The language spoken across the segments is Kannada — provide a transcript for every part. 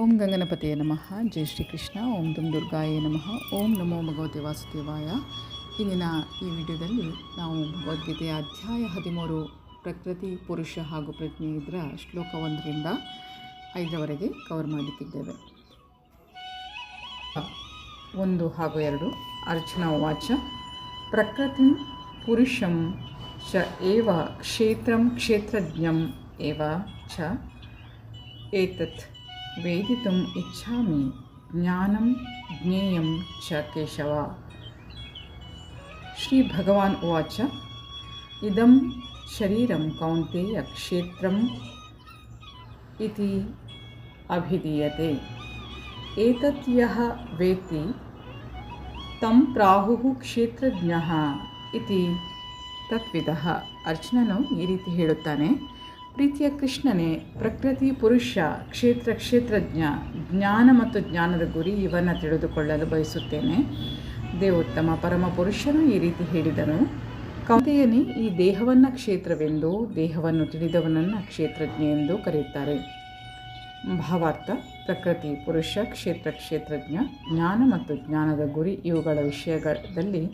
ಓಂ ಗಂಗನಪತಿಯೇ ನಮಃ. ಜೈ ಶ್ರೀಕೃಷ್ಣ. ಓಂ ದುಂ ದುರ್ಗಾಯೇ ನಮಃ. ಓಂ ನಮೋ ಭಗವತೆ ವಾಸುದೇವಾಯ. ಇಂದಿನ ಈ ವಿಡಿಯೋದಲ್ಲಿ ನಾವು ಭಗವದ್ಗೀತೆಯ ಅಧ್ಯಾಯ 13 ಪ್ರಕೃತಿ, ಪುರುಷ ಹಾಗೂ ಪ್ರಜ್ಞೆ ಇದರ ಶ್ಲೋಕ 1ರಿಂದ 5ರವರೆಗೆ ಕವರ್ ಮಾಡಲಿಕ್ಕಿದ್ದೇವೆ. 1 ಹಾಗೂ 2. ಅರ್ಜುನ ಉವಾಚ ಪ್ರಕೃತಿಂ ಪುರುಷಂ ಚ ಏವ ಕ್ಷೇತ್ರಂ ಕ್ಷೇತ್ರಜ್ಞಂ ಏವ ಚ ಏತತ್ ವೇದಿತುಂ ಇಚ್ಛಾಮಿ ಜ್ಞಾನಂ ಜ್ಞೇಯಂ ಚ ಕೇಶವ. ಶ್ರೀ ಭಗವಾನ್ ಉವಾಚ ಇದಂ ಶರೀರಂ ಕೌಂತೆಯ ಕ್ಷೇತ್ರಂ ಇತಿ ಅಭಿಧೀಯತೆ ಏತತ್ ಯಃ ವೇತ್ತಿ ತಂ ಪ್ರಾಹುಃ ಕ್ಷೇತ್ರಜ್ಞಃ ಇತಿ ತತ್ವಿದಃ. ಅರ್ಜುನನು ಈ ರೀತಿ ಹೇಳುತ್ತಾನೆ, ಪ್ರೀತಿಯ ಕೃಷ್ಣನೇ, ಪ್ರಕೃತಿ, ಪುರುಷ, ಕ್ಷೇತ್ರ, ಕ್ಷೇತ್ರಜ್ಞ, ಜ್ಞಾನ ಮತ್ತು ಜ್ಞಾನದ ಗುರಿ ಇವನ್ನು ತಿಳಿದುಕೊಳ್ಳಲು ಬಯಸುತ್ತೇನೆ. ದೇವೋತ್ತಮ ಪರಮ ಪುರುಷನು ಈ ರೀತಿ ಹೇಳಿದನು, ಕೌಂತೆಯನೇ, ಈ ದೇಹವನ್ನು ಕ್ಷೇತ್ರವೆಂದು, ದೇಹವನ್ನು ತಿಳಿದವನನ್ನು ಕ್ಷೇತ್ರಜ್ಞ ಎಂದು ಕರೆಯುತ್ತಾರೆ. ಭಾವಾರ್ಥ: ಪ್ರಕೃತಿ, ಪುರುಷ, ಕ್ಷೇತ್ರ, ಕ್ಷೇತ್ರಜ್ಞ, ಜ್ಞಾನ ಮತ್ತು ಜ್ಞಾನದ ಗುರಿ ಇವುಗಳ ವಿಷಯದಲ್ಲಿ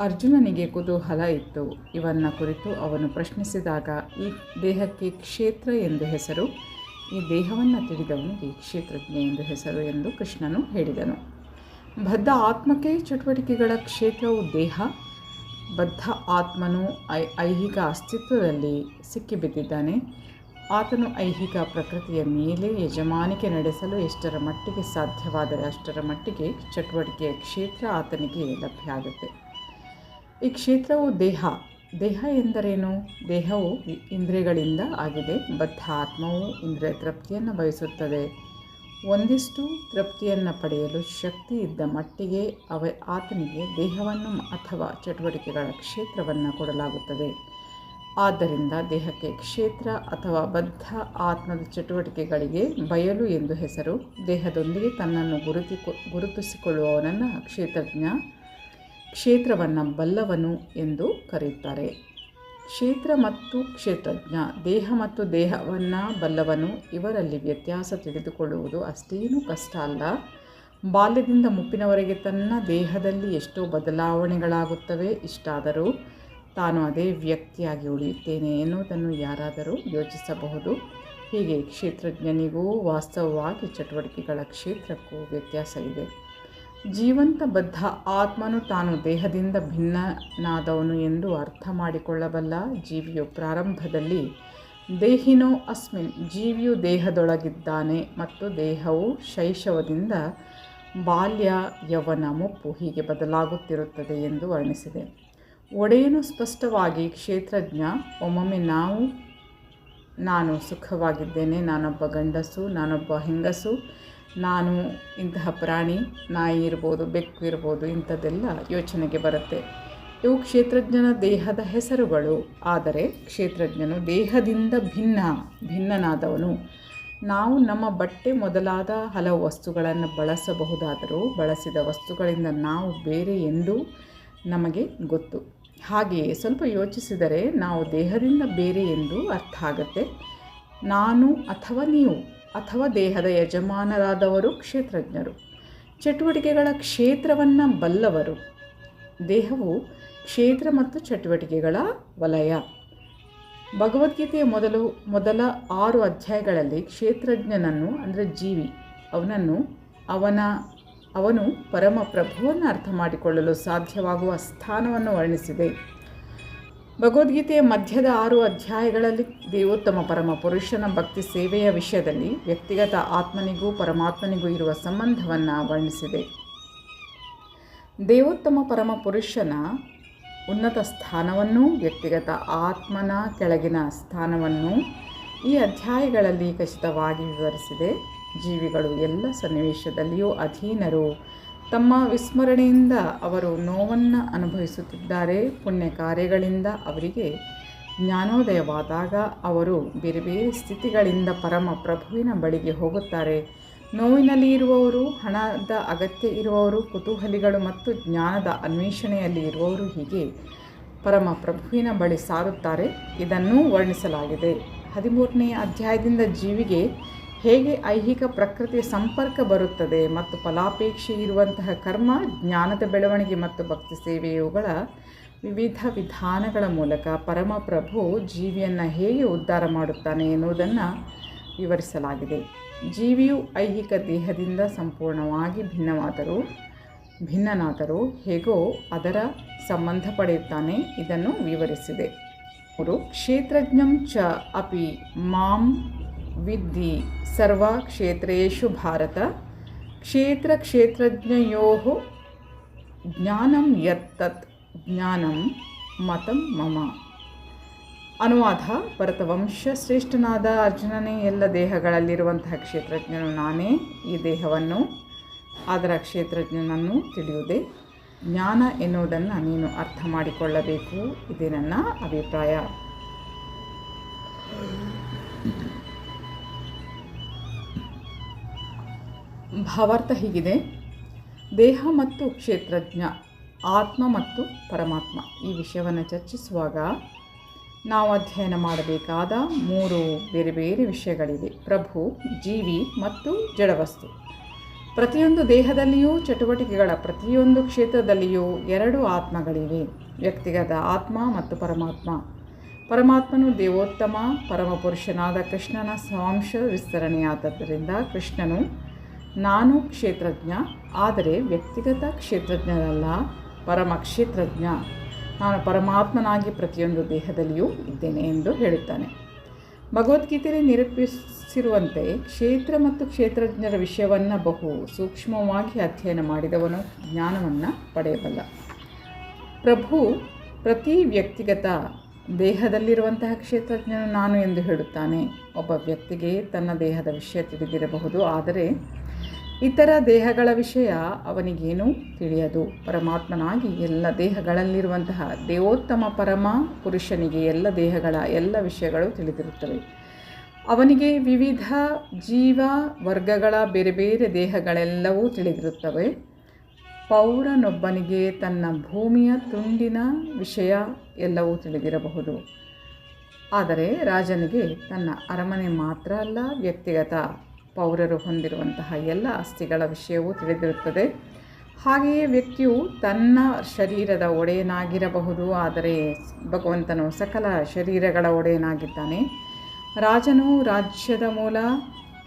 ಅರ್ಜುನನಿಗೆ ಕುತೂಹಲ ಇತ್ತು. ಇವನ್ನು ಕುರಿತು ಅವನು ಪ್ರಶ್ನಿಸಿದಾಗ, ಈ ದೇಹಕ್ಕೆ ಕ್ಷೇತ್ರ ಎಂದು ಹೆಸರು, ಈ ದೇಹವನ್ನು ತಿಳಿದವನಿಗೆ ಕ್ಷೇತ್ರಜ್ಞ ಎಂದು ಹೆಸರು ಎಂದು ಕೃಷ್ಣನು ಹೇಳಿದನು. ಬದ್ಧ ಆತ್ಮಕ್ಕೆ ಚಟುವಟಿಕೆಗಳ ಕ್ಷೇತ್ರವು ದೇಹ. ಬದ್ಧ ಆತ್ಮನು ಐಹಿಕ ಅಸ್ತಿತ್ವದಲ್ಲಿ ಸಿಕ್ಕಿಬಿದ್ದಿದ್ದಾನೆ. ಆತನು ಐಹಿಕ ಪ್ರಕೃತಿಯ ಮೇಲೆ ಯಜಮಾನಿಕೆ ನಡೆಸಲು ಎಷ್ಟರ ಮಟ್ಟಿಗೆ ಸಾಧ್ಯವಾದರೆ ಅಷ್ಟರ ಮಟ್ಟಿಗೆ ಚಟುವಟಿಕೆಯ ಕ್ಷೇತ್ರ ಆತನಿಗೆ ಲಭ್ಯ ಆಗುತ್ತೆ. ಈ ಕ್ಷೇತ್ರವು ದೇಹ. ದೇಹ ಎಂದರೇನು? ದೇಹವು ಇಂದ್ರಿಯಗಳಿಂದ ಆಗಿದೆ. ಬದ್ಧ ಆತ್ಮವು ಇಂದ್ರಿಯ ತೃಪ್ತಿಯನ್ನು ಬಯಸುತ್ತದೆ. ಒಂದಿಷ್ಟು ತೃಪ್ತಿಯನ್ನು ಪಡೆಯಲು ಶಕ್ತಿ ಇದ್ದ ಮಟ್ಟಿಗೆ ಆತನಿಗೆ ದೇಹವನ್ನು ಅಥವಾ ಚಟುವಟಿಕೆಗಳ ಕ್ಷೇತ್ರವನ್ನು ಕೊಡಲಾಗುತ್ತದೆ. ಆದ್ದರಿಂದ ದೇಹಕ್ಕೆ ಕ್ಷೇತ್ರ ಅಥವಾ ಬದ್ಧ ಆತ್ಮದ ಚಟುವಟಿಕೆಗಳಿಗೆ ಬಯಲು ಎಂದು ಹೆಸರು. ದೇಹದೊಂದಿಗೆ ತನ್ನನ್ನು ಗುರುತಿಸಿಕೊಳ್ಳುವವನನ್ನು ಕ್ಷೇತ್ರಜ್ಞ, ಕ್ಷೇತ್ರವನ್ನು ಬಲ್ಲವನು ಎಂದು ಕರೆಯುತ್ತಾರೆ. ಕ್ಷೇತ್ರ ಮತ್ತು ಕ್ಷೇತ್ರಜ್ಞ, ದೇಹ ಮತ್ತು ದೇಹವನ್ನು ಬಲ್ಲವನು, ಇವರಲ್ಲಿ ವ್ಯತ್ಯಾಸ ತಿಳಿದುಕೊಳ್ಳುವುದು ಅಷ್ಟೇನೂ ಕಷ್ಟ ಅಲ್ಲ. ಬಾಲ್ಯದಿಂದ ಮುಪ್ಪಿನವರೆಗೆ ತನ್ನ ದೇಹದಲ್ಲಿ ಎಷ್ಟೋ ಬದಲಾವಣೆಗಳಾಗುತ್ತವೆ. ಇಷ್ಟಾದರೂ ತಾನು ಅದೇ ವ್ಯಕ್ತಿಯಾಗಿ ಉಳಿಯುತ್ತೇನೆ ಎನ್ನುವುದನ್ನು ಯಾರಾದರೂ ಯೋಚಿಸಬಹುದು. ಹೀಗೆ ಕ್ಷೇತ್ರಜ್ಞನಿಗೂ ವಾಸ್ತವವಾಗಿ ಚಟುವಟಿಕೆಗಳ ಕ್ಷೇತ್ರಕ್ಕೂ ವ್ಯತ್ಯಾಸ ಇದೆ. ಜೀವಂತ ಬದ್ಧ ಆತ್ಮನು ತಾನು ದೇಹದಿಂದ ಭಿನ್ನನಾದವನು ಎಂದು ಅರ್ಥ ಮಾಡಿಕೊಳ್ಳಬಲ್ಲ. ಜೀವಿಯು ಪ್ರಾರಂಭದಲ್ಲಿ ದೇಹಿನೋ ಅಸ್ಮಿನ್, ಜೀವಿಯು ದೇಹದೊಳಗಿದ್ದಾನೆ ಮತ್ತು ದೇಹವು ಶೈಶವದಿಂದ ಬಾಲ್ಯ, ಯೌವನ, ಮುಪ್ಪು ಹೀಗೆ ಬದಲಾಗುತ್ತಿರುತ್ತದೆ ಎಂದು ವರ್ಣಿಸಿದೆ. ಒಡೆಯನು ಸ್ಪಷ್ಟವಾಗಿ ಕ್ಷೇತ್ರಜ್ಞ. ಒಮ್ಮೊಮ್ಮೆ ನಾನು ಸುಖವಾಗಿದ್ದೇನೆ, ನಾನೊಬ್ಬ ಗಂಡಸು, ನಾನೊಬ್ಬ ಹೆಂಗಸು, ನಾನು ಇಂತಹ ಪ್ರಾಣಿ, ನಾಯಿ ಇರ್ಬೋದು, ಬೆಕ್ಕು ಇರ್ಬೋದು, ಇಂಥದ್ದೆಲ್ಲ ಯೋಚನೆಗೆ ಬರುತ್ತೆ. ಇವು ಕ್ಷೇತ್ರಜ್ಞನ ದೇಹದ ಹೆಸರುಗಳು. ಆದರೆ ಕ್ಷೇತ್ರಜ್ಞನು ದೇಹದಿಂದ ಭಿನ್ನನಾದವನು. ನಾವು ನಮ್ಮ ಬಟ್ಟೆ ಮೊದಲಾದ ಹಲವು ವಸ್ತುಗಳನ್ನು ಬಳಸಬಹುದಾದರೂ ಬಳಸಿದ ವಸ್ತುಗಳಿಂದ ನಾವು ಬೇರೆ ಎಂದು ನಮಗೆ ಗೊತ್ತು. ಹಾಗೆಯೇ ಸ್ವಲ್ಪ ಯೋಚಿಸಿದರೆ ನಾವು ದೇಹದಿಂದ ಬೇರೆ ಎಂದು ಅರ್ಥ ಆಗುತ್ತೆ. ನಾನು ಅಥವಾ ನೀವು ಅಥವಾ ದೇಹದ ಯಜಮಾನರಾದವರು ಕ್ಷೇತ್ರಜ್ಞರು, ಚಟುವಟಿಕೆಗಳ ಕ್ಷೇತ್ರವನ್ನು ಬಲ್ಲವರು. ದೇಹವು ಕ್ಷೇತ್ರ ಮತ್ತು ಚಟುವಟಿಕೆಗಳ ವಲಯ. ಭಗವದ್ಗೀತೆಯ ಮೊದಲ 6 ಅಧ್ಯಾಯಗಳಲ್ಲಿ ಕ್ಷೇತ್ರಜ್ಞನನ್ನು ಅಂದರೆ ಜೀವಿ ಅವನು ಪರಮ ಪ್ರಭುವನ್ನು ಅರ್ಥ ಮಾಡಿಕೊಳ್ಳಲು ಸಾಧ್ಯವಾಗುವ ಸ್ಥಾನವನ್ನು ವರ್ಣಿಸಿದೆ. ಭಗವದ್ಗೀತೆಯ ಮಧ್ಯದ 6 ಅಧ್ಯಾಯಗಳಲ್ಲಿ ದೇವೋತ್ತಮ ಪರಮ ಪುರುಷನ ಭಕ್ತಿ ಸೇವೆಯ ವಿಷಯದಲ್ಲಿ ವ್ಯಕ್ತಿಗತ ಆತ್ಮನಿಗೂ ಪರಮಾತ್ಮನಿಗೂ ಇರುವ ಸಂಬಂಧವನ್ನು ವರ್ಣಿಸಿದೆ. ದೇವೋತ್ತಮ ಪರಮ ಪುರುಷನ ಉನ್ನತ ಸ್ಥಾನವನ್ನು, ವ್ಯಕ್ತಿಗತ ಆತ್ಮನ ಕೆಳಗಿನ ಸ್ಥಾನವನ್ನು ಈ ಅಧ್ಯಾಯಗಳಲ್ಲಿ ಖಚಿತವಾಗಿ ವಿವರಿಸಿದೆ. ಜೀವಿಗಳು ಎಲ್ಲ ಸನ್ನಿವೇಶದಲ್ಲಿಯೂ ಅಧೀನರು. ತಮ್ಮ ವಿಸ್ಮರಣೆಯಿಂದ ಅವರು ನೋವನ್ನು ಅನುಭವಿಸುತ್ತಿದ್ದಾರೆ. ಪುಣ್ಯ ಕಾರ್ಯಗಳಿಂದ ಅವರಿಗೆ ಜ್ಞಾನೋದಯವಾದಾಗ ಅವರು ಬೇರೆ ಬೇರೆ ಸ್ಥಿತಿಗಳಿಂದ ಪರಮ ಪ್ರಭುವಿನ ಬಳಿಗೆ ಹೋಗುತ್ತಾರೆ. ನೋವಿನಲ್ಲಿ ಇರುವವರು, ಹಣದ ಅಗತ್ಯ ಇರುವವರು, ಕುತೂಹಲಿಗಳು ಮತ್ತು ಜ್ಞಾನದ ಅನ್ವೇಷಣೆಯಲ್ಲಿ ಇರುವವರು ಹೀಗೆ ಪರಮ ಪ್ರಭುವಿನ ಬಳಿ ಸಾರುತ್ತಾರೆ. ಇದನ್ನೂ ವರ್ಣಿಸಲಾಗಿದೆ. 13ನೇ ಅಧ್ಯಾಯದಿಂದ ಜೀವಿಗೆ ಹೇಗೆ ಐಹಿಕ ಪ್ರಕೃತಿಯ ಸಂಪರ್ಕ ಬರುತ್ತದೆ ಮತ್ತು ಫಲಾಪೇಕ್ಷೆ ಇರುವಂತಹ ಕರ್ಮ, ಜ್ಞಾನದ ಬೆಳವಣಿಗೆ ಮತ್ತು ಭಕ್ತಿ ಸೇವೆಯುಗಳ ವಿವಿಧ ವಿಧಾನಗಳ ಮೂಲಕ ಪರಮಪ್ರಭು ಜೀವಿಯನ್ನು ಹೇಗೆ ಉದ್ಧಾರ ಮಾಡುತ್ತಾನೆ ಎನ್ನುವುದನ್ನು ವಿವರಿಸಲಾಗಿದೆ. ಜೀವಿಯು ಐಹಿಕ ದೇಹದಿಂದ ಸಂಪೂರ್ಣವಾಗಿ ಭಿನ್ನನಾದರೂ ಹೇಗೋ ಅದರ ಸಂಬಂಧ ಪಡೆಯುತ್ತಾನೆ, ಇದನ್ನು ವಿವರಿಸಿದೆ. ಕ್ಷೇತ್ರಜ್ಞಂ ಚ ಅಪಿ ಮಾಂ ವಿದ್ಧಿ ಸರ್ವ ಕ್ಷೇತ್ರೇಷು ಭಾರತ ಕ್ಷೇತ್ರಜ್ಞಯೋಃ ಜ್ಞಾನಂ ಯತ್ತತ್ ಜ್ಞಾನಂ ಮತಂ ಮಮ. ಅನುವಾದ: ಭರತವಂಶ ಶ್ರೇಷ್ಠನಾದ ಅರ್ಜುನನೇ, ಎಲ್ಲ ದೇಹಗಳಲ್ಲಿರುವಂತಹ ಕ್ಷೇತ್ರಜ್ಞನು ನಾನೇ. ಈ ದೇಹವನ್ನು, ಅದರ ಕ್ಷೇತ್ರಜ್ಞನನ್ನು ತಿಳಿಯುವುದೇ ಜ್ಞಾನ ಎನ್ನುವುದನ್ನು ನೀನು ಅರ್ಥ ಮಾಡಿಕೊಳ್ಳಬೇಕು. ಇದೇ ನನ್ನ ಅಭಿಪ್ರಾಯ. ಭಾವಾರ್ಥ ಹೀಗಿದೆ: ದೇಹ ಮತ್ತು ಕ್ಷೇತ್ರಜ್ಞ, ಆತ್ಮ ಮತ್ತು ಪರಮಾತ್ಮ ಈ ವಿಷಯವನ್ನು ಚರ್ಚಿಸುವಾಗ ನಾವು ಅಧ್ಯಯನ ಮಾಡಬೇಕಾದ 3 ಬೇರೆ ಬೇರೆ ವಿಷಯಗಳಿವೆ: ಪ್ರಭು, ಜೀವಿ ಮತ್ತು ಜಡವಸ್ತು. ಪ್ರತಿಯೊಂದು ದೇಹದಲ್ಲಿಯೂ ಚಟುವಟಿಕೆಗಳ ಪ್ರತಿಯೊಂದು ಕ್ಷೇತ್ರದಲ್ಲಿಯೂ 2 ಆತ್ಮಗಳಿವೆ: ವ್ಯಕ್ತಿಗತ ಆತ್ಮ ಮತ್ತು ಪರಮಾತ್ಮ. ಪರಮಾತ್ಮನು ದೇವೋತ್ತಮ ಪರಮಪುರುಷನಾದ ಕೃಷ್ಣನ ಸ್ವಾಂಶ ವಿಸ್ತರಣೆಯಾದ್ದರಿಂದ ಕೃಷ್ಣನು ನಾನು ಕ್ಷೇತ್ರಜ್ಞ, ಆದರೆ ವ್ಯಕ್ತಿಗತ ಕ್ಷೇತ್ರಜ್ಞನಲ್ಲ, ಪರಮ ಕ್ಷೇತ್ರಜ್ಞ. ನಾನು ಪರಮಾತ್ಮನಾಗಿ ಪ್ರತಿಯೊಂದು ದೇಹದಲ್ಲಿಯೂ ಇದ್ದೇನೆ ಎಂದು ಹೇಳುತ್ತಾನೆ. ಭಗವದ್ಗೀತೆಯಲ್ಲಿ ನಿರೂಪಿಸಿರುವಂತೆ ಕ್ಷೇತ್ರ ಮತ್ತು ಕ್ಷೇತ್ರಜ್ಞರ ವಿಷಯವನ್ನು ಬಹು ಸೂಕ್ಷ್ಮವಾಗಿ ಅಧ್ಯಯನ ಮಾಡಿದವನು ಜ್ಞಾನವನ್ನು ಪಡೆಯಬಲ್ಲ. ಪ್ರಭು ಪ್ರತಿ ವ್ಯಕ್ತಿಗತ ದೇಹದಲ್ಲಿರುವಂತಹ ಕ್ಷೇತ್ರಜ್ಞನು ನಾನು ಎಂದು ಹೇಳುತ್ತಾನೆ. ಒಬ್ಬ ವ್ಯಕ್ತಿಗೆ ತನ್ನ ದೇಹದ ವಿಷಯ ತಿಳಿದಿರಬಹುದು, ಆದರೆ ಇತರ ದೇಹಗಳ ವಿಷಯ ಅವನಿಗೇನೂ ತಿಳಿಯದು. ಪರಮಾತ್ಮನಾಗಿ ಎಲ್ಲ ದೇಹಗಳಲ್ಲಿರುವಂತಹ ದೇವೋತ್ತಮ ಪರಮ ಪುರುಷನಿಗೆ ಎಲ್ಲ ದೇಹಗಳ ಎಲ್ಲ ವಿಷಯಗಳು ತಿಳಿದಿರುತ್ತವೆ. ಅವನಿಗೆ ವಿವಿಧ ಜೀವ ವರ್ಗಗಳ ಬೇರೆ ಬೇರೆ ದೇಹಗಳೆಲ್ಲವೂ ತಿಳಿದಿರುತ್ತವೆ. ಪೌರನೊಬ್ಬನಿಗೆ ತನ್ನ ಭೂಮಿಯ ತುಂಡಿನ ವಿಷಯ ಎಲ್ಲವೂ ತಿಳಿದಿರಬಹುದು, ಆದರೆ ರಾಜನಿಗೆ ತನ್ನ ಅರಮನೆ ಮಾತ್ರ ಅಲ್ಲ, ವ್ಯಕ್ತಿಗತ ಪೌರರು ಹೊಂದಿರುವಂತಹ ಎಲ್ಲ ಆಸ್ತಿಗಳ ವಿಷಯವೂ ತಿಳಿದಿರುತ್ತದೆ. ಹಾಗೆಯೇ ವ್ಯಕ್ತಿಯು ತನ್ನ ಶರೀರದ ಒಡೆಯನಾಗಿರಬಹುದು, ಆದರೆ ಭಗವಂತನು ಸಕಲ ಶರೀರಗಳ ಒಡೆಯನಾಗಿದ್ದಾನೆ. ರಾಜನು ರಾಜ್ಯದ ಮೂಲ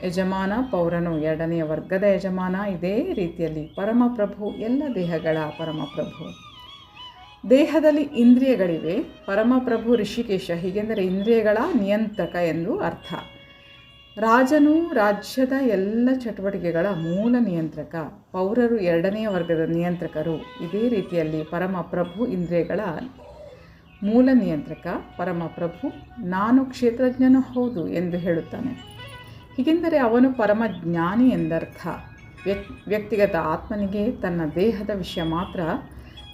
ಯಜಮಾನ, ಪೌರನು 2ನೇ ವರ್ಗದ ಯಜಮಾನ. ಇದೇ ರೀತಿಯಲ್ಲಿ ಪರಮಪ್ರಭು ಎಲ್ಲ ದೇಹಗಳ ಪರಮಪ್ರಭು. ದೇಹದಲ್ಲಿ ಇಂದ್ರಿಯಗಳಿವೆ. ಪರಮಪ್ರಭು ಋಷಿಕೇಶ, ಹೀಗೆಂದರೆ ಇಂದ್ರಿಯಗಳ ನಿಯಂತ್ರಕ ಎಂದು ಅರ್ಥ. ರಾಜನು ರಾಜ್ಯದ ಎಲ್ಲ ಚಟುವಟಿಕೆಗಳ ಮೂಲ ನಿಯಂತ್ರಕ, ಪೌರರು 2ನೇ ವರ್ಗದ ನಿಯಂತ್ರಕರು. ಇದೇ ರೀತಿಯಲ್ಲಿ ಪರಮಪ್ರಭು ಇಂದ್ರಿಯಗಳ ಮೂಲ ನಿಯಂತ್ರಕ. ಪರಮಪ್ರಭು ನಾನು ಕ್ಷೇತ್ರಜ್ಞನು ಹೌದು ಎಂದು ಹೇಳುತ್ತಾನೆ. ಹೀಗೆಂದರೆ ಅವನು ಪರಮಜ್ಞಾನಿ ಎಂದರ್ಥ. ವ್ಯಕ್ತಿಗತ ಆತ್ಮನಿಗೆ ತನ್ನ ದೇಹದ ವಿಷಯ ಮಾತ್ರ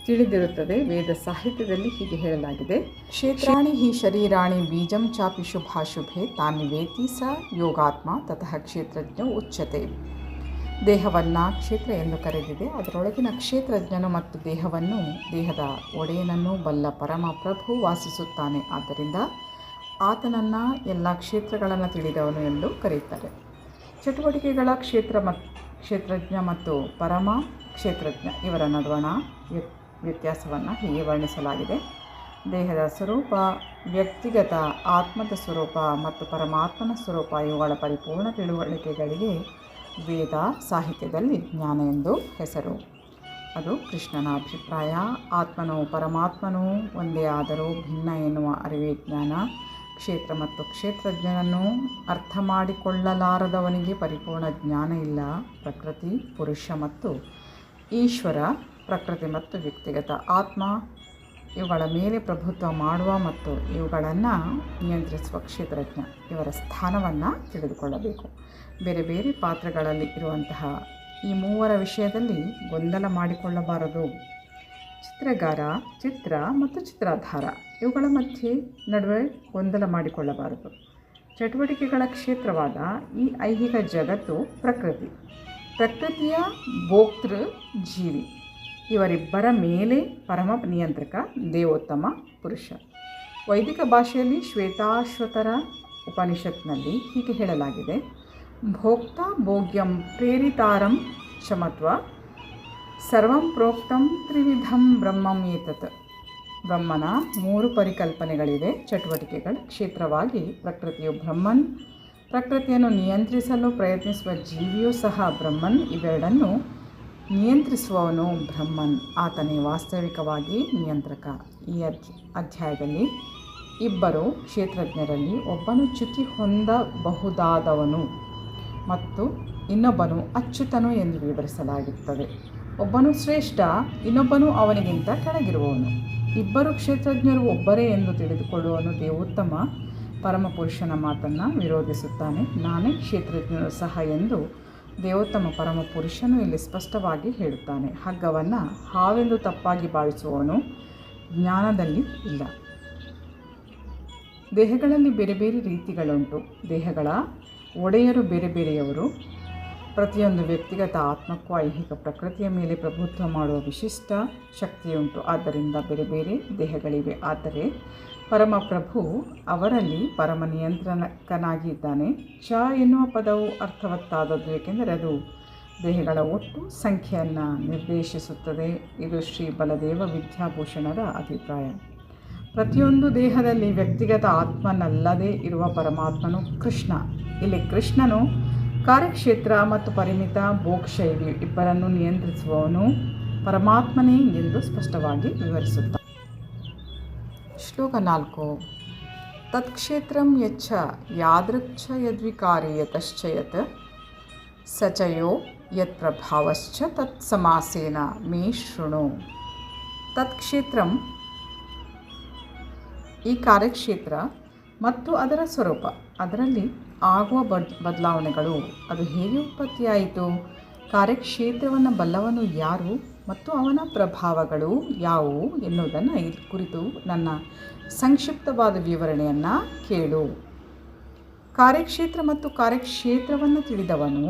ತಿಳಿದಿರುತ್ತದೆ. ವೇದ ಸಾಹಿತ್ಯದಲ್ಲಿ ಹೀಗೆ ಹೇಳಲಾಗಿದೆ: ಕ್ಷೇತ್ರಾಣಿ ಹಿ ಶರೀರಾಣಿ ಬೀಜಂ ಚಾಪಿ ಶುಭಾಶುಭೆ ತಾನಿ ವೇತಿ ಸ ಯೋಗಾತ್ಮ ತತಃ ಕ್ಷೇತ್ರಜ್ಞ ಉಚ್ಯತೆ. ದೇಹವನ್ನು ಕ್ಷೇತ್ರ ಎಂದು ಕರೆದಿದೆ. ಅದರೊಳಗಿನ ಕ್ಷೇತ್ರಜ್ಞನು ಮತ್ತು ದೇಹದ ಒಡೆಯನನ್ನು ಬಲ್ಲ ಪರಮಪ್ರಭು ವಾಸಿಸುತ್ತಾನೆ. ಆದ್ದರಿಂದ ಆತನನ್ನು ಎಲ್ಲ ಕ್ಷೇತ್ರಗಳನ್ನು ತಿಳಿದವನು ಎಂದು ಕರೆಯುತ್ತಾರೆ. ಚಟುವಟಿಕೆಗಳ ಕ್ಷೇತ್ರಜ್ಞ ಮತ್ತು ಪರಮ ಕ್ಷೇತ್ರಜ್ಞ ಇವರ ನಡುವಣ ವ್ಯತ್ಯಾಸವನ್ನು ಹೀಗೆ ವರ್ಣಿಸಲಾಗಿದೆ: ದೇಹದ ಸ್ವರೂಪ, ವ್ಯಕ್ತಿಗತ ಆತ್ಮದ ಸ್ವರೂಪ ಮತ್ತು ಪರಮಾತ್ಮನ ಸ್ವರೂಪ ಇವುಗಳ ಪರಿಪೂರ್ಣ ತಿಳುವಳಿಕೆಗಳಿಗೆ ವೇದ ಸಾಹಿತ್ಯದಲ್ಲಿ ಜ್ಞಾನ ಎಂದು ಹೆಸರು. ಅದು ಕೃಷ್ಣನ ಅಭಿಪ್ರಾಯ. ಆತ್ಮನು ಪರಮಾತ್ಮನು ಒಂದೇ ಆದರೂ ಭಿನ್ನ ಎನ್ನುವ ಅರಿವೇ ಜ್ಞಾನ. ಕ್ಷೇತ್ರ ಮತ್ತು ಕ್ಷೇತ್ರಜ್ಞನನ್ನು ಅರ್ಥ ಮಾಡಿಕೊಳ್ಳಲಾರದವನಿಗೆ ಪರಿಪೂರ್ಣ ಜ್ಞಾನ ಇಲ್ಲ. ಪ್ರಕೃತಿ, ಪುರುಷ ಮತ್ತು ಈಶ್ವರ, ಪ್ರಕೃತಿ ಮತ್ತು ವ್ಯಕ್ತಿಗತ ಆತ್ಮ ಇವುಗಳ ಮೇಲೆ ಪ್ರಭುತ್ವ ಮಾಡುವ ಮತ್ತು ಇವುಗಳನ್ನು ನಿಯಂತ್ರಿಸುವ ಕ್ಷೇತ್ರಜ್ಞ ಇವರ ಸ್ಥಾನವನ್ನು ತಿಳಿದುಕೊಳ್ಳಬೇಕು. ಬೇರೆ ಬೇರೆ ಪಾತ್ರಗಳಲ್ಲಿ ಇರುವಂತಹ ಈ ಮೂವರ ವಿಷಯದಲ್ಲಿ ಗೊಂದಲ ಮಾಡಿಕೊಳ್ಳಬಾರದು. ಚಿತ್ರಗಾರ, ಚಿತ್ರ ಮತ್ತು ಚಿತ್ರಾಧಾರ ಇವುಗಳ ನಡುವೆ ಗೊಂದಲ ಮಾಡಿಕೊಳ್ಳಬಾರದು. ಚಟುವಟಿಕೆಗಳ ಕ್ಷೇತ್ರವಾದ ಈ ಐಹಿಕ ಜಗತ್ತು ಪ್ರಕೃತಿಯ ಭೋಕ್ತೃ ಜೀವಿ ಇವರಿಬ್ಬರ ಮೇಲೆ ಪರಮ ನಿಯಂತ್ರಕ ದೇವೋತ್ತಮ ಪುರುಷ. ವೈದಿಕ ಭಾಷೆಯಲ್ಲಿ ಶ್ವೇತಾಶ್ವತರ ಉಪನಿಷತ್ನಲ್ಲಿ ಹೀಗೆ ಹೇಳಲಾಗಿದೆ: ಭೋಕ್ತಾ ಭೋಗ್ಯಂ ಪ್ರೇರಿತಾರಂ ಶಮತ್ವ ಸರ್ವಂ ಪ್ರೋಕ್ತಂ ತ್ರಿವಿಧಂ ಬ್ರಹ್ಮಂ ಏತತ್. ಬ್ರಹ್ಮನ 3 ಪರಿಕಲ್ಪನೆಗಳಿವೆ, ಚಟುವಟಿಕೆಗಳ ಕ್ಷೇತ್ರವಾಗಿ ಪ್ರಕೃತಿಯು ಬ್ರಹ್ಮನ್, ಪ್ರಕೃತಿಯನ್ನು ನಿಯಂತ್ರಿಸಲು ಪ್ರಯತ್ನಿಸುವ ಜೀವಿಯೂ ಸಹ ಬ್ರಹ್ಮನ್. ಇವೆರಡನ್ನು ನಿಯಂತ್ರಿಸುವವನು ಬ್ರಹ್ಮನ್, ಆತನೇ ವಾಸ್ತವಿಕವಾಗಿ ನಿಯಂತ್ರಕ. ಈ ಅಧ್ಯಾಯದಲ್ಲಿ ಇಬ್ಬರು ಕ್ಷೇತ್ರಜ್ಞರಲ್ಲಿ ಒಬ್ಬನು ಚ್ಯುತಿ ಹೊಂದಬಹುದಾದವನು ಮತ್ತು ಇನ್ನೊಬ್ಬನು ಅಚ್ಯುತನು ಎಂದು ವಿವರಿಸಲಾಗುತ್ತದೆ. ಒಬ್ಬನು ಶ್ರೇಷ್ಠ, ಇನ್ನೊಬ್ಬನು ಅವನಿಗಿಂತ ಕೆಳಗಿರುವವನು. ಇಬ್ಬರು ಕ್ಷೇತ್ರಜ್ಞರು ಒಬ್ಬರೇ ಎಂದು ತಿಳಿದುಕೊಳ್ಳುವವನು ದೇವೋತ್ತಮ ಪರಮಪುರುಷನ ಮಾತನ್ನು ವಿರೋಧಿಸುತ್ತಾನೆ. ನಾನೇ ಕ್ಷೇತ್ರಜ್ಞನು ಸಹ ಎಂದು ದೇವೋತ್ತಮ ಪರಮಪುರುಷನು ಇಲ್ಲಿ ಸ್ಪಷ್ಟವಾಗಿ ಹೇಳುತ್ತಾನೆ. ಹಗ್ಗವನ್ನು ಹಾವೆಂದು ತಪ್ಪಾಗಿ ಭಾವಿಸುವವನು ಜ್ಞಾನದಲ್ಲಿ ಇಲ್ಲ. ದೇಹಗಳಲ್ಲಿ ಬೇರೆ ಬೇರೆ ರೀತಿಗಳುಂಟು. ದೇಹಗಳ ಒಡೆಯರು ಬೇರೆ ಬೇರೆಯವರು. ಪ್ರತಿಯೊಂದು ವ್ಯಕ್ತಿಗತ ಆತ್ಮಕ್ಕೂ ಐಹಿಕ ಪ್ರಕೃತಿಯ ಮೇಲೆ ಪ್ರಭುತ್ವ ಮಾಡುವ ವಿಶಿಷ್ಟ ಶಕ್ತಿಯುಂಟು. ಆದ್ದರಿಂದ ಬೇರೆ ಬೇರೆ ದೇಹಗಳಿವೆ. ಆದರೆ ಪರಮಪ್ರಭು ಅವರಲ್ಲಿ ಪರಮ ನಿಯಂತ್ರಕನಾಗಿ ಇದ್ದಾನೆ. ಚ ಎನ್ನುವ ಪದವು ಅರ್ಥವತ್ತಾದದ್ದು, ಏಕೆಂದರೆ ಅದು ದೇಹಗಳ ಒಟ್ಟು ಸಂಖ್ಯೆಯನ್ನು ನಿರ್ದೇಶಿಸುತ್ತದೆ. ಇದು ಶ್ರೀ ಬಲದೇವ ವಿದ್ಯಾಭೂಷಣರ ಅಭಿಪ್ರಾಯ. ಪ್ರತಿಯೊಂದು ದೇಹದಲ್ಲಿ ವ್ಯಕ್ತಿಗತ ಆತ್ಮನಲ್ಲದೇ ಇರುವ ಪರಮಾತ್ಮನು ಕೃಷ್ಣ. ಇಲ್ಲಿ ಕೃಷ್ಣನು ಕಾರ್ಯಕ್ಷೇತ್ರ ಮತ್ತು ಪರಿಮಿತ ಭೋಗಶೈಲಿ ಇಬ್ಬರನ್ನು ನಿಯಂತ್ರಿಸುವವನು ಪರಮಾತ್ಮನೇ ಎಂದು ಸ್ಪಷ್ಟವಾಗಿ ವಿವರಿಸುತ್ತಾನೆ. ಶ್ಲೋಕ 4. ತತ್ಕ್ಷೇತ್ರಂ ಯಚ್ಚ ಯಾದೃಚ್ಛ ಯದ್ವಿಕಾರಿ ಯತಶ್ಚ ಯತ್ ಸಚಯೋ ಯತ್ ಪ್ರಭಾವಶ್ಚ ತತ್ ಸಮಾಸೇನ ಮೇ ಶೃಣು. ತತ್ಕ್ಷೇತ್ರಂ ಈ ಕಾರ್ಯಕ್ಷೇತ್ರ ಮತ್ತು ಅದರ ಸ್ವರೂಪ, ಅದರಲ್ಲಿ ಆಗುವ ಬದಲಾವಣೆಗಳು, ಅದು ಹೇಗೆ ಉತ್ಪತ್ತಿಯಾಯಿತು, ಕಾರ್ಯಕ್ಷೇತ್ರವನ್ನು ಬಲ್ಲವನು ಯಾರು ಮತ್ತು ಅವನ ಪ್ರಭಾವಗಳು ಯಾವುವು ಎನ್ನುವುದನ್ನು ಈ ಕುರಿತು ನನ್ನ ಸಂಕ್ಷಿಪ್ತವಾದ ವಿವರಣೆಯನ್ನು ಕೇಳು. ಕಾರ್ಯಕ್ಷೇತ್ರ ಮತ್ತು ಕಾರ್ಯಕ್ಷೇತ್ರವನ್ನು ತಿಳಿದವನು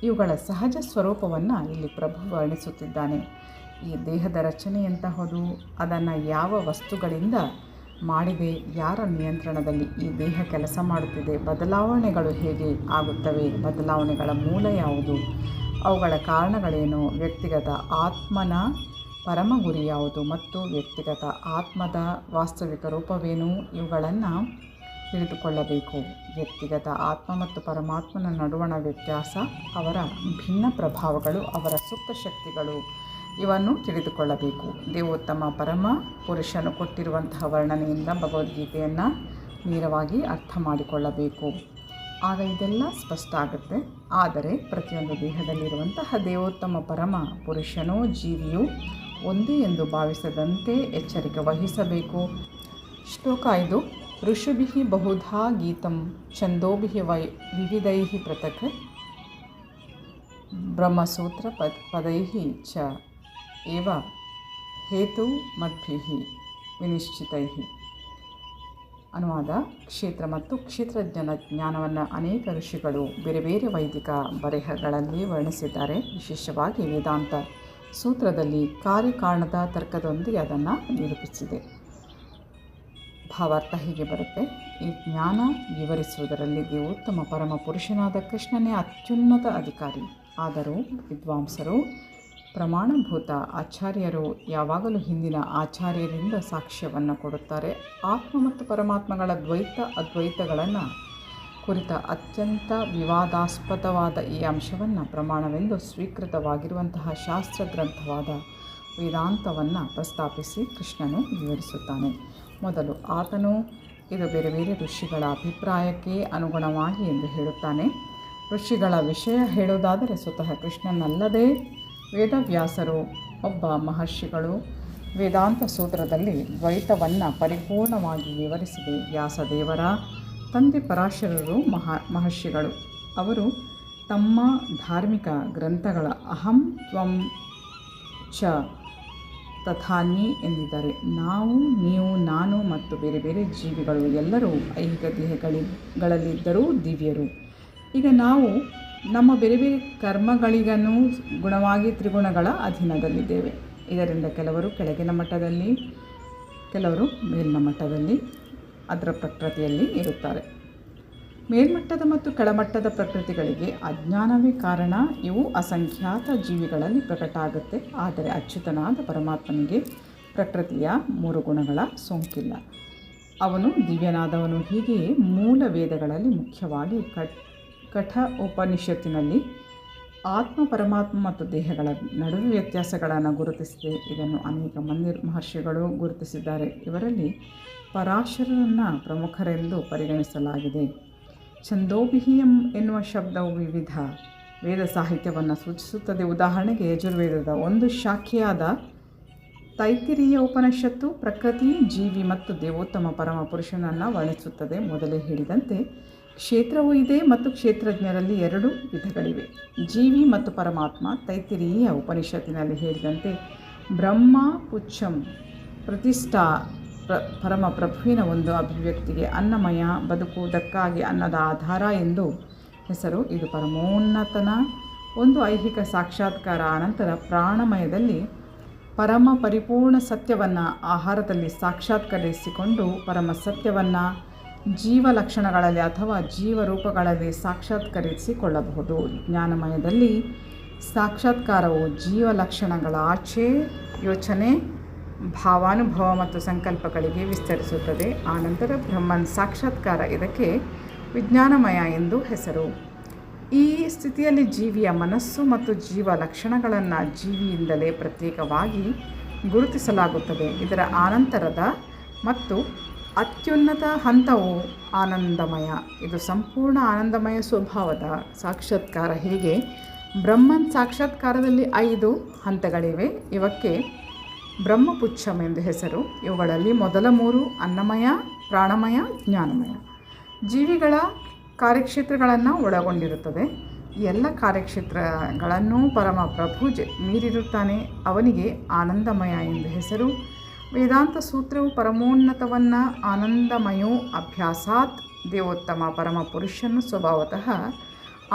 ಇವುಗಳ ಸಹಜ ಸ್ವರೂಪವನ್ನು ಇಲ್ಲಿ ಪ್ರಭು ವರ್ಣಿಸುತ್ತಿದ್ದಾನೆ. ಈ ದೇಹದ ರಚನೆಯಂತಹದು, ಅದನ್ನು ಯಾವ ವಸ್ತುಗಳಿಂದ ಮಾಡಿದೆ, ಯಾರ ನಿಯಂತ್ರಣದಲ್ಲಿ ಈ ದೇಹ ಕೆಲಸ ಮಾಡುತ್ತಿದೆ, ಬದಲಾವಣೆಗಳು ಹೇಗೆ ಆಗುತ್ತವೆ, ಬದಲಾವಣೆಗಳ ಮೂಲ ಯಾವುದು, ಅವುಗಳ ಕಾರಣಗಳೇನು, ವ್ಯಕ್ತಿಗತ ಆತ್ಮನ ಪರಮ ಗುರಿ ಯಾವುದು ಮತ್ತು ವ್ಯಕ್ತಿಗತ ಆತ್ಮದ ವಾಸ್ತವಿಕ ರೂಪವೇನು, ಇವುಗಳನ್ನು ತಿಳಿದುಕೊಳ್ಳಬೇಕು. ವ್ಯಕ್ತಿಗತ ಆತ್ಮ ಮತ್ತು ಪರಮಾತ್ಮನ ನಡುವಣ ವ್ಯತ್ಯಾಸ, ಅವರ ಭಿನ್ನ ಪ್ರಭಾವಗಳು, ಅವರ ಸುಪ್ತ ಶಕ್ತಿಗಳು, ಇವನ್ನು ತಿಳಿದುಕೊಳ್ಳಬೇಕು. ದೇವೋತ್ತಮ ಪರಮ ಪುರುಷನು ಕೊಟ್ಟಿರುವಂತಹ ವರ್ಣನೆಯಿಂದ ಭಗವದ್ಗೀತೆಯನ್ನು ನೇರವಾಗಿ ಅರ್ಥ ಮಾಡಿಕೊಳ್ಳಬೇಕು. ಆಗ ಇದೆಲ್ಲ ಸ್ಪಷ್ಟ ಆಗುತ್ತೆ. ಆದರೆ ಪ್ರತಿಯೊಂದು ದೇಹದಲ್ಲಿರುವಂತಹ ದೇವೋತ್ತಮ ಪರಮ ಪುರುಷನೋ ಜೀವಿಯು ಒಂದೇ ಎಂದು ಭಾವಿಸದಂತೆ ಎಚ್ಚರಿಕೆ ವಹಿಸಬೇಕು. ಶ್ಲೋಕ 5. ಋಷಿಭಿಃ ಬಹುಧಾ ಗೀತಂ ಛಂದೋಭಿಃ ವಿವಿಧೈಃ ಪೃಥಕ್ ಬ್ರಹ್ಮಸೂತ್ರ ಪದೈಃ ಚ ಏವ ಹೇತು ಮದ್ಭಿಃ ವಿನಿಶ್ಚಿತೈಃ. ಅನುವಾದ: ಕ್ಷೇತ್ರ ಮತ್ತು ಕ್ಷೇತ್ರಜ್ಞನ ಜ್ಞಾನವನ್ನು ಅನೇಕ ಋಷಿಗಳು ಬೇರೆ ಬೇರೆ ವೈದಿಕ ಬರೆಹಗಳಲ್ಲಿ ವರ್ಣಿಸಿದ್ದಾರೆ. ವಿಶೇಷವಾಗಿ ವೇದಾಂತ ಸೂತ್ರದಲ್ಲಿ ಕಾರ್ಯಕಾರಣದ ತರ್ಕದೊಂದಿಗೆ ಅದನ್ನು ನಿರೂಪಿಸಿದೆ. ಭಾವಾರ್ಥ ಹೀಗೆ ಬರುತ್ತೆ: ಈ ಜ್ಞಾನ ವಿವರಿಸುವುದರಲ್ಲಿ ದೇವೋತ್ತಮ ಪರಮ ಪುರುಷನಾದ ಕೃಷ್ಣನೇ ಅತ್ಯುನ್ನತ ಅಧಿಕಾರಿ. ಆದರೂ ವಿದ್ವಾಂಸರು, ಪ್ರಮಾಣಭೂತ ಆಚಾರ್ಯರು ಯಾವಾಗಲೂ ಹಿಂದಿನ ಆಚಾರ್ಯರಿಂದ ಸಾಕ್ಷ್ಯವನ್ನು ಕೊಡುತ್ತಾರೆ. ಆತ್ಮ ಮತ್ತು ಪರಮಾತ್ಮಗಳ ದ್ವೈತ ಅದ್ವೈತಗಳನ್ನು ಕುರಿತ ಅತ್ಯಂತ ವಿವಾದಾಸ್ಪದವಾದ ಈ ಅಂಶವನ್ನು ಪ್ರಮಾಣವೆಂದು ಸ್ವೀಕೃತವಾಗಿರುವಂತಹ ಶಾಸ್ತ್ರ ಗ್ರಂಥವಾದ ವೇದಾಂತವನ್ನು ಪ್ರಸ್ತಾಪಿಸಿ ಕೃಷ್ಣನು ವಿವರಿಸುತ್ತಾನೆ. ಮೊದಲು ಆತನು ಇದು ಬೇರೆ ಬೇರೆ ಋಷಿಗಳ ಅಭಿಪ್ರಾಯಕ್ಕೆ ಅನುಗುಣವಾಗಿ ಎಂದು ಹೇಳುತ್ತಾನೆ. ಋಷಿಗಳ ವಿಷಯ ಹೇಳುವುದಾದರೆ ಸ್ವತಃ ಕೃಷ್ಣನಲ್ಲದೆ ವೇದವ್ಯಾಸರು ಒಬ್ಬ ಮಹರ್ಷಿಗಳು ವೇದಾಂತ ಸೂತ್ರದಲ್ಲಿ ದ್ವೈತವನ್ನು ಪರಿಪೂರ್ಣವಾಗಿ ವಿವರಿಸಿದೆ. ವ್ಯಾಸದೇವರ ತಂದೆ ಪರಾಶರರು ಮಹರ್ಷಿಗಳು. ಅವರು ತಮ್ಮ ಧಾರ್ಮಿಕ ಗ್ರಂಥಗಳ ಅಹಂ ತ್ವಂ ಚ ತಥಾನ್ಯೇ ಎಂದಿದ್ದಾರೆ. ನಾವು, ನೀವು, ನಾನು ಮತ್ತು ಬೇರೆ ಬೇರೆ ಜೀವಿಗಳು ಎಲ್ಲರೂ ಐಹಿಕ ದೇಹಗಳಲ್ಲಿದ್ದರೂ ದಿವ್ಯರು. ಈಗ ನಾವು ನಮ್ಮ ಬೇರೆ ಬೇರೆ ಕರ್ಮಗಳಿಗನು ಗುಣವಾಗಿ ತ್ರಿಗುಣಗಳ ಅಧೀನದಲ್ಲಿದ್ದೇವೆ. ಇದರಿಂದ ಕೆಲವರು ಕೆಳಗಿನ ಮಟ್ಟದಲ್ಲಿ, ಕೆಲವರು ಮೇಲಿನ ಮಟ್ಟದಲ್ಲಿ ಅದರ ಪ್ರಕೃತಿಯಲ್ಲಿ ಇರುತ್ತಾರೆ. ಮೇಲ್ಮಟ್ಟದ ಮತ್ತು ಕೆಳಮಟ್ಟದ ಪ್ರಕೃತಿಗಳಿಗೆ ಅಜ್ಞಾನವೇ ಕಾರಣ. ಇವು ಅಸಂಖ್ಯಾತ ಜೀವಿಗಳಲ್ಲಿ ಪ್ರಕಟ ಆಗುತ್ತೆ. ಆದರೆ ಅಚ್ಯುತನಾದ ಪರಮಾತ್ಮನಿಗೆ ಪ್ರಕೃತಿಯ 3 ಗುಣಗಳ ಸೋಂಕಿಲ್ಲ. ಅವನು ದಿವ್ಯನಾದವನು. ಹೀಗೆಯೇ ಮೂಲ ವೇದಗಳಲ್ಲಿ, ಮುಖ್ಯವಾಗಿ ಕಠ ಉಪನಿಷತ್ತಿನಲ್ಲಿ ಆತ್ಮ, ಪರಮಾತ್ಮ ಮತ್ತು ದೇಹಗಳ ನಡುವೆ ವ್ಯತ್ಯಾಸಗಳನ್ನು ಗುರುತಿಸಿದೆ. ಇದನ್ನು ಅನೇಕ ಮಹರ್ಷಿಗಳು ಗುರುತಿಸಿದ್ದಾರೆ. ಇವರಲ್ಲಿ ಪರಾಶರರನ್ನು ಪ್ರಮುಖರೆಂದು ಪರಿಗಣಿಸಲಾಗಿದೆ. ಛಂದೋಭಿಹಿಯಂ ಎನ್ನುವ ಶಬ್ದವು ವಿವಿಧ ವೇದ ಸಾಹಿತ್ಯವನ್ನು ಸೂಚಿಸುತ್ತದೆ. ಉದಾಹರಣೆಗೆ ಯಜುರ್ವೇದದ ಒಂದು ಶಾಖೆಯಾದ ತೈತ್ತಿರೀಯ ಉಪನಿಷತ್ತು ಪ್ರಕೃತಿ, ಜೀವಿ ಮತ್ತು ದೇವೋತ್ತಮ ಪರಮ ಪುರುಷನನ್ನು ವರ್ಣಿಸುತ್ತದೆ. ಮೊದಲೇ ಹೇಳಿದಂತೆ ಕ್ಷೇತ್ರವೂ ಇದೆ ಮತ್ತು ಕ್ಷೇತ್ರಜ್ಞರಲ್ಲಿ 2 ವಿಧಗಳಿವೆ, ಜೀವಿ ಮತ್ತು ಪರಮಾತ್ಮ. ತೈತ್ತಿರೀಯ ಉಪನಿಷತ್ತಿನಲ್ಲಿ ಹೇಳಿದಂತೆ ಬ್ರಹ್ಮ ಪುಚ್ಛಂ ಪ್ರತಿಷ್ಠಾ ಪರಮ ಪ್ರಭುವಿನ ಒಂದು ಅಭಿವ್ಯಕ್ತಿಗೆ ಅನ್ನಮಯ, ಬದುಕುವುದಕ್ಕಾಗಿ ಅನ್ನದ ಆಧಾರ ಎಂದು ಹೆಸರು. ಇದು ಪರಮೋನ್ನತನ ಒಂದು ಐಹಿಕ ಸಾಕ್ಷಾತ್ಕಾರ. ಅನಂತರ ಪ್ರಾಣಮಯದಲ್ಲಿ ಪರಮ ಪರಿಪೂರ್ಣ ಸತ್ಯವನ್ನು ಆಹಾರದಲ್ಲಿ ಸಾಕ್ಷಾತ್ಕರಿಸಿಕೊಂಡು ಪರಮ ಸತ್ಯವನ್ನು ಜೀವ ಲಕ್ಷಣಗಳಲ್ಲಿ ಅಥವಾ ಜೀವರೂಪಗಳಲ್ಲಿ ಸಾಕ್ಷಾತ್ಕರಿಸಿಕೊಳ್ಳಬಹುದು. ಜ್ಞಾನಮಯದಲ್ಲಿ ಸಾಕ್ಷಾತ್ಕಾರವು ಜೀವ ಲಕ್ಷಣಗಳ ಆಚೆ ಯೋಚನೆ, ಭಾವಾನುಭವ ಮತ್ತು ಸಂಕಲ್ಪಗಳಿಗೆ ವಿಸ್ತರಿಸುತ್ತದೆ. ಆನಂತರ ಬ್ರಹ್ಮನ್ ಸಾಕ್ಷಾತ್ಕಾರ, ಇದಕ್ಕೆ ವಿಜ್ಞಾನಮಯ ಎಂದು ಹೆಸರು. ಈ ಸ್ಥಿತಿಯಲ್ಲಿ ಜೀವಿಯ ಮನಸ್ಸು ಮತ್ತು ಜೀವ ಲಕ್ಷಣಗಳನ್ನು ಜೀವಿಯಿಂದಲೇ ಪ್ರತ್ಯೇಕವಾಗಿ ಗುರುತಿಸಲಾಗುತ್ತದೆ. ಇದರ ಆನಂತರದ ಮತ್ತು ಅತ್ಯುನ್ನತ ಹಂತವು ಆನಂದಮಯ. ಇದು ಸಂಪೂರ್ಣ ಆನಂದಮಯ ಸ್ವಭಾವದ ಸಾಕ್ಷಾತ್ಕಾರ. ಹೀಗೆ ಬ್ರಹ್ಮನ್ ಸಾಕ್ಷಾತ್ಕಾರದಲ್ಲಿ 5 ಹಂತಗಳಿವೆ. ಇವಕ್ಕೆ ಬ್ರಹ್ಮಪುಚ್ಛಂ ಎಂದು ಹೆಸರು. ಇವುಗಳಲ್ಲಿ ಮೊದಲ 3 ಅನ್ನಮಯ, ಪ್ರಾಣಮಯ, ಜ್ಞಾನಮಯ. ಜೀವಿಗಳ ಕಾರ್ಯಕ್ಷೇತ್ರಗಳನ್ನು ಒಳಗೊಂಡಿರುತ್ತದೆ. ಎಲ್ಲ ಕಾರ್ಯಕ್ಷೇತ್ರಗಳನ್ನು ಪರಮ ಪ್ರಭು ಮೀರಿರುತ್ತಾನೆ. ಅವನಿಗೆ ಆನಂದಮಯ ಎಂದು ಹೆಸರು. ವೇದಾಂತ ಸೂತ್ರವು ಪರಮೋನ್ನತವನ್ನು ಆನಂದಮಯೋ ಅಭ್ಯಾಸಾತ್ ದೇವೋತ್ತಮ ಪರಮ ಪುರುಷನು ಸ್ವಭಾವತಃ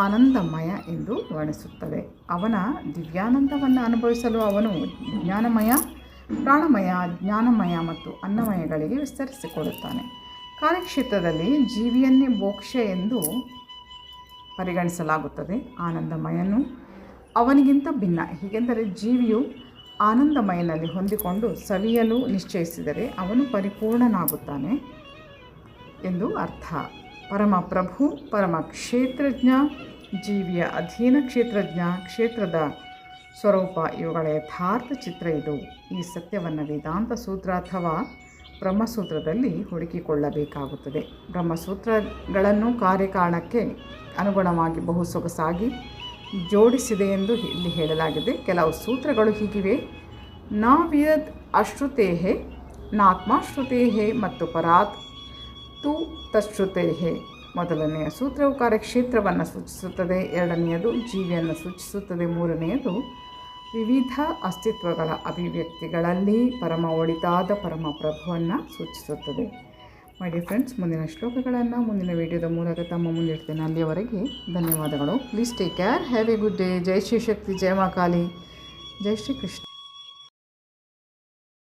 ಆನಂದಮಯ ಎಂದು ವರ್ಣಿಸುತ್ತದೆ. ಅವನ ದಿವ್ಯಾನಂದವನ್ನು ಅನುಭವಿಸಲು ಅವನು ಜ್ಞಾನಮಯ, ಪ್ರಾಣಮಯ, ಜ್ಞಾನಮಯ ಮತ್ತು ಅನ್ನಮಯಗಳಿಗೆ ವಿಸ್ತರಿಸಿಕೊಳ್ಳುತ್ತಾನೆ. ಕಾರ್ಯಕ್ಷೇತ್ರದಲ್ಲಿ ಜೀವಿಯನ್ನೇ ಮೋಕ್ಷ ಎಂದು ಪರಿಗಣಿಸಲಾಗುತ್ತದೆ. ಆನಂದಮಯನು ಅವನಿಗಿಂತ ಭಿನ್ನ. ಹೀಗೆಂದರೆ ಜೀವಿಯು ಆನಂದಮಯನಲ್ಲಿ ಹೊಂದಿಕೊಂಡು ಸವಿಯಲು ನಿಶ್ಚಯಿಸಿದರೆ ಅವನು ಪರಿಪೂರ್ಣನಾಗುತ್ತಾನೆ ಎಂದು ಅರ್ಥ. ಪರಮ ಪ್ರಭು ಪರಮ ಕ್ಷೇತ್ರಜ್ಞ, ಜೀವಿಯ ಅಧೀನ ಕ್ಷೇತ್ರಜ್ಞ, ಕ್ಷೇತ್ರದ ಸ್ವರೂಪ, ಇವುಗಳ ಯಥಾರ್ಥ ಚಿತ್ರ ಇದು. ಈ ಸತ್ಯವನ್ನು ವೇದಾಂತ ಸೂತ್ರ ಅಥವಾ ಬ್ರಹ್ಮಸೂತ್ರದಲ್ಲಿ ಹುಡುಕಿಕೊಳ್ಳಬೇಕಾಗುತ್ತದೆ. ಬ್ರಹ್ಮಸೂತ್ರಗಳನ್ನು ಕಾರ್ಯಕಾರಣಕ್ಕೆ ಅನುಗುಣವಾಗಿ ಬಹು ಸೊಗಸಾಗಿ ಜೋಡಿಸಿದೆ ಎಂದು ಇಲ್ಲಿ ಹೇಳಲಾಗಿದೆ. ಕೆಲವು ಸೂತ್ರಗಳು ಹೀಗಿವೆ: ನ ವಿಯದ್ ಅಶ್ರುತೇಹೇ ನಾತ್ಮಾಶ್ರುತೇಹೇ ಮತ್ತು ಪರಾತ್ ತು ತಶ್ರುತೇಹೇ. ಮೊದಲನೆಯ ಸೂತ್ರವು ಕಾರ್ಯಕ್ಷೇತ್ರವನ್ನು ಸೂಚಿಸುತ್ತದೆ, ಎರಡನೆಯದು ಜೀವಿಯನ್ನು ಸೂಚಿಸುತ್ತದೆ, ಮೂರನೆಯದು ವಿವಿಧ ಅಸ್ತಿತ್ವಗಳ ಅಭಿವ್ಯಕ್ತಿಗಳಲ್ಲಿ ಪರಮ ಒಳಿತಾದ ಪರಮ ಪ್ರಭುವನ್ನು ಸೂಚಿಸುತ್ತದೆ. ಮೈ ಡಿಯರ್ ಫ್ರೆಂಡ್ಸ್, ಮುಂದಿನ ಶ್ಲೋಕಗಳನ್ನು ಮುಂದಿನ ವಿಡಿಯೋದ ಮೂಲಕ ತಮ್ಮ ಮುಂದಿಡ್ತೇನೆ. ಅಲ್ಲಿಯವರೆಗೆ ಧನ್ಯವಾದಗಳು. Please take care. Have a good day. ಜೈ ಶ್ರೀ ಶಕ್ತಿ, ಜೈ ಮಾ ಕಾಳಿ, ಜೈ ಶ್ರೀ ಕೃಷ್ಣ.